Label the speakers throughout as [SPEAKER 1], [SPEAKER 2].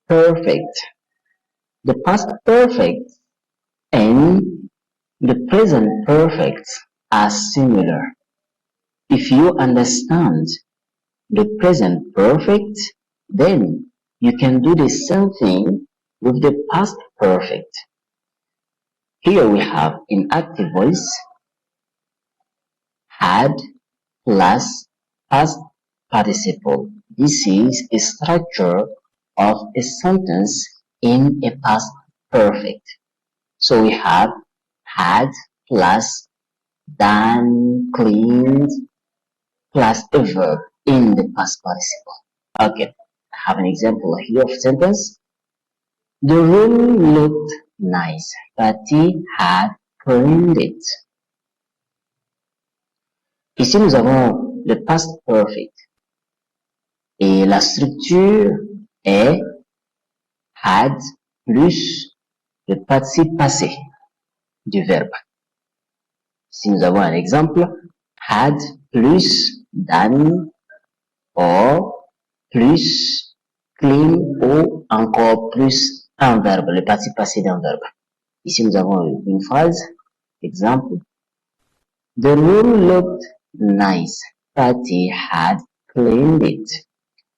[SPEAKER 1] perfect. The past perfect and the present perfect are similar. If you understand the present perfect, then you can do the same thing with the past perfect. Here we have in active voice had plus past participle. This is a structure of a sentence in a past perfect. So we have had plus done, cleaned, plus a verb in the past participle. Okay, I have an example here of sentence. The room looked nice, Patty had cleaned it. Ici, nous avons le past perfect. Et la structure est had plus le participe passé du verbe. Ici, nous avons un exemple. Had plus done or plus clean ou encore plus un verbe, le participe passé d'un verbe. Ici, nous avons une phrase. Exemple. The room looked nice. Patty had cleaned it.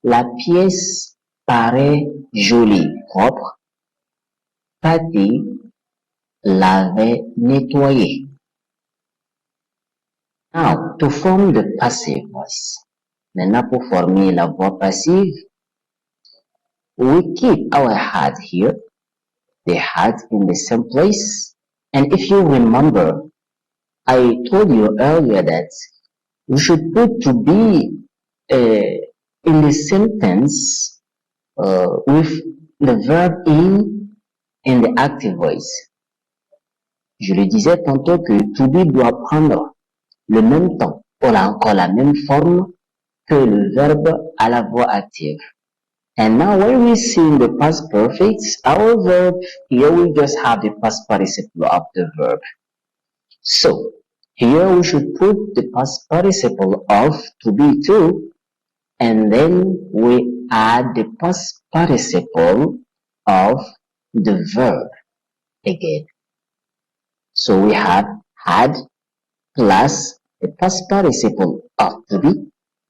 [SPEAKER 1] La pièce paraît jolie, propre. Patty l'avait nettoyée. Now, to form the passive voice. Maintenant, pour former la voix passive, we keep our had here, the had in the same place. And if you remember, I told you earlier that we should put to be in the sentence with the verb in the active voice. Je le disais tantôt que to be doit prendre le même temps, ou encore la même forme que le verbe à la voix active. And now when we see in the past perfect, our verb, here we just have the past participle of the verb. So, here we should put the past participle of to be too, and then we add the past participle of the verb again. So we have had plus the past participle of to be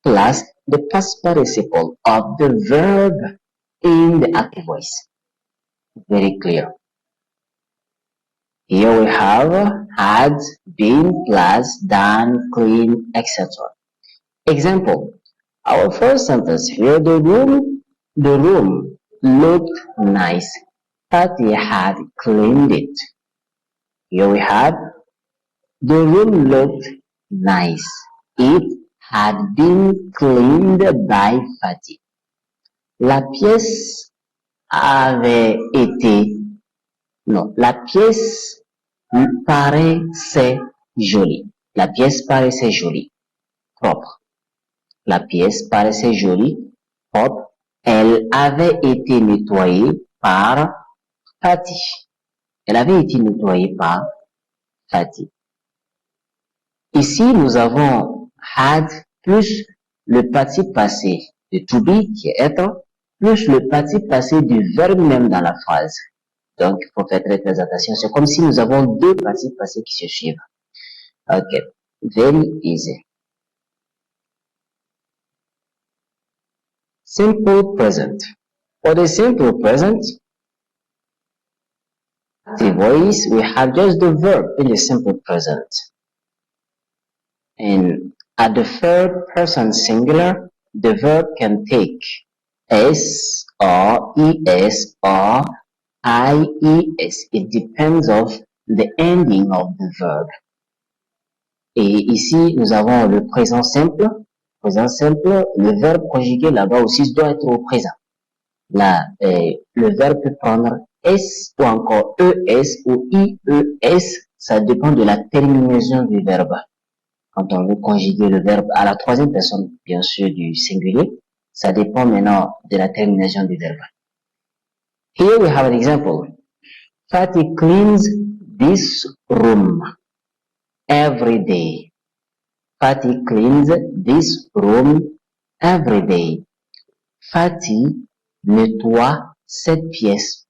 [SPEAKER 1] plus the past participle of the verb in the active voice. Very clear. Here we have had, been, plus, done, clean, etc. Example. Our first sentence here, the room looked nice. Patty had cleaned it. Here we have the room looked nice. It had been cleaned by Patty. La pièce avait été... Non, la pièce paraissait jolie. La pièce paraissait jolie. Propre. La pièce paraissait jolie. Propre. Elle avait été nettoyée par Patty. Elle avait été nettoyée par Patty. Ici, nous avons had plus le participe passé de to be, qui est être, plus le participe passé du verbe même dans la phrase. Donc, il faut faire très attention. C'est comme si nous avons deux participes passés qui se suivent. Okay, very easy. Simple present. For the simple present, the voice, we have just the verb in the simple present. And at the third person singular, the verb can take S or ES or IES. It depends of the ending of the verb. Et ici, nous avons le présent simple. Présent simple, le verbe conjugué là-bas aussi doit être au présent. Là, le verbe peut prendre S ou encore ES ou IES. Ça dépend de la terminaison du verbe. Quand on veut conjuguer le verbe à la troisième personne, bien sûr, du singulier, ça dépend maintenant de la terminaison du verbe. Here we have an example. Fatty cleans this room every day. Fatty cleans this room every day. Fatty nettoie cette pièce.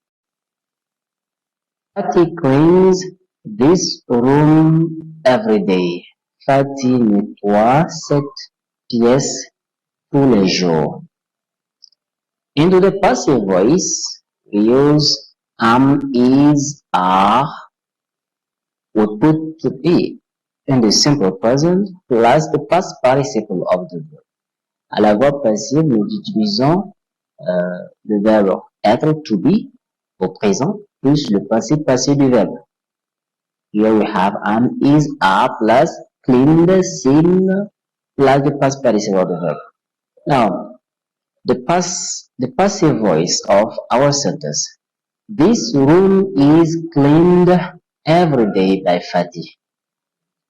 [SPEAKER 1] Fatty cleans this room every day. Fatty nettoie cette pièce tous les jours. Into the passive voice, we use am, is, are. We put to be in the simple present plus the past participle of the verb. À la voix passive, nous utilisons le verbe être, to be, au présent, plus le passé passé du verbe. Here we have am, is, are, plus cleaned, seen, plus the past participle of the verb. Now, the passive voice of our sentence. This room is cleaned every day by Fatty.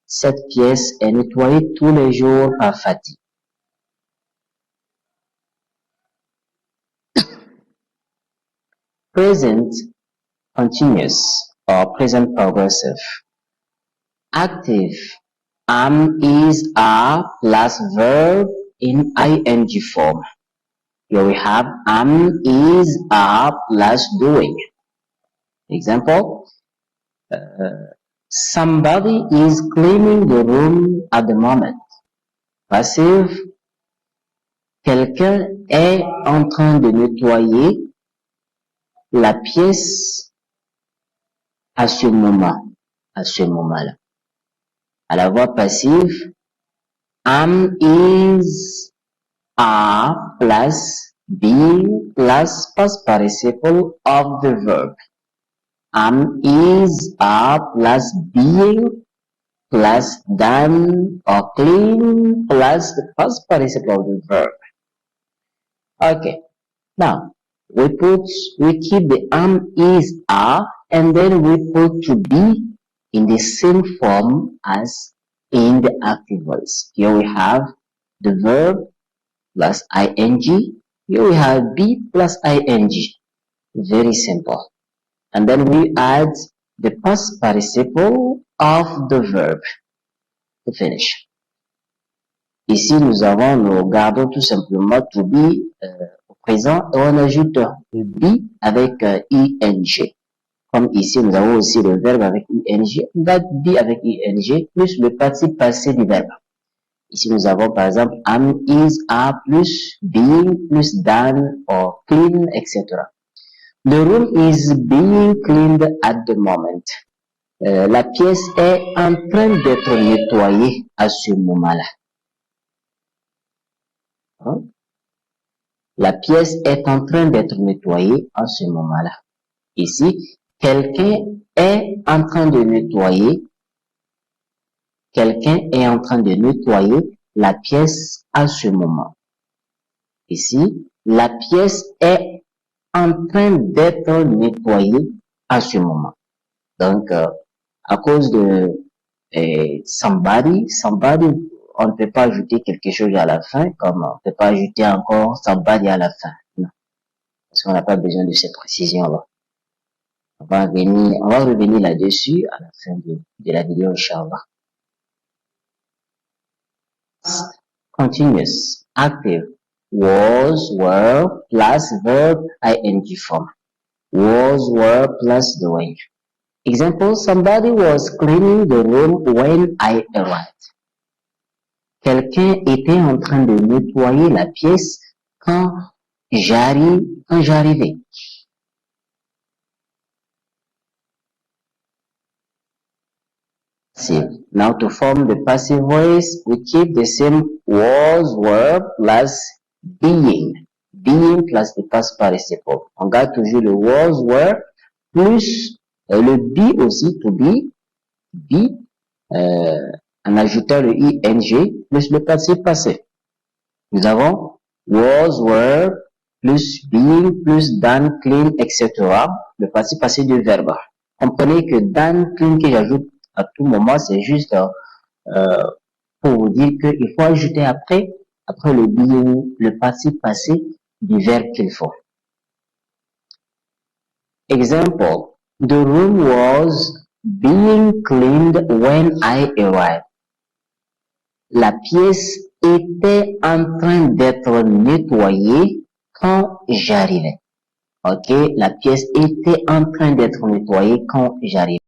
[SPEAKER 1] Cette pièce est nettoyée tous les jours par Fatty. Present continuous or present progressive. Active. Am, is, are plus verb in ing form. Here we have am, is, are plus doing. Example. Somebody is cleaning the room at the moment. Passive. Quelqu'un est en train de nettoyer la pièce à ce moment-là. À la voix passive, am, is, are plus being plus past participle of the verb. Am, is, are plus being plus done or clean plus the past participle of the verb. Okay, now we keep the am, is, are, and then we put to be in the same form as in the active voice. Here we have the verb plus ing. Here we have be plus ing. Very simple. And then we add the past participle of the verb to finish. Ici, nous gardons tout simplement to be au présent et on ajoute le be avec ing. Comme ici, nous avons aussi le verbe avec ing, that be avec ing, plus le participe passé du verbe. Ici, nous avons par exemple am, is, are, plus being, plus done, or clean, etc. The room is being cleaned at the moment. La pièce est en train d'être nettoyée à ce moment-là. Hein? La pièce est en train d'être nettoyée à ce moment-là. Ici, quelqu'un est en train de nettoyer la pièce à ce moment. Ici, la pièce est en train d'être nettoyée à ce moment. Donc, à cause de somebody, on ne peut pas ajouter quelque chose à la fin, comme on ne peut pas ajouter encore somebody à la fin. Non. Parce qu'on n'a pas besoin de cette précision-là. On va revenir là-dessus à la fin de la vidéo, Inch'Allah. Continuous, active, was, were, plus verb, ing form. Was, were, plus doing. Example, somebody was cleaning the room when I arrived. Quelqu'un était en train de nettoyer la pièce quand j'arrivais. Now to form the passive voice, we keep the same was, were, plus being. Being plus the past participle. On garde toujours le was, were, plus le be aussi, to be, en ajoutant le ing, plus le participe passé. Nous avons was, were, plus being, plus done, clean, etc. Le participe passé du verbe. Comprenez que done, clean que j'ajoute à tout moment, c'est juste pour vous dire qu'il faut ajouter après le being, le participe passé du verbe qu'il faut. Example, the room was being cleaned when I arrived. La pièce était en train d'être nettoyée quand j'arrivais. Ok, la pièce était en train d'être nettoyée quand j'arrive.